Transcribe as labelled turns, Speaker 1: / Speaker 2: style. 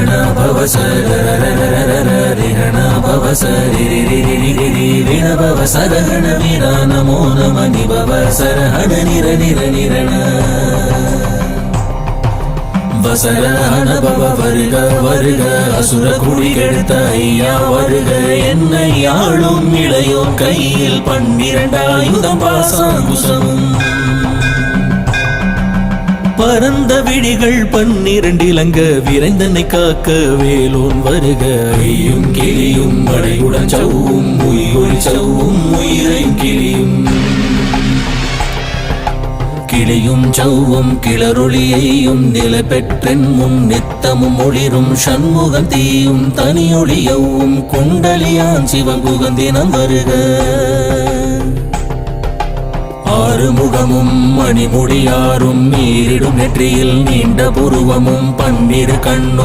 Speaker 1: ரிஹண பவ ரிண பவ சரஹண வீரா நமோ நம நிபவ சரஹண நிர நிர நிரண வசரஹண பவ வருக வருக அசுர குடி கெடுத்த ஐயா வருக என்னை ஆளும் இளையோன் கையில் 12 ஆயுதம் பாசாங்குசமும் பரந்த விழிகள் 12 இலங்க விரைந்தனை காக்க வேலோன் வருக ஐயும் கிளியும் மழையுடன் சவ்வும் உயிரொலி சவ்வும் உயிரையும் கிளியும் சவ்வும் கிளரொளியையும் நில பெற்றென் முன் நித்தமும் ஒளிரும் சண்முகம் தீயும் தனியொளியவும் குண்டலியான் சிவகுகந்தினம் வருக ஆறுமுகமும் மணிமுடியாரும் நீரிடும் நெற்றியில் நீண்ட புருவமும் 12 கண்ணும்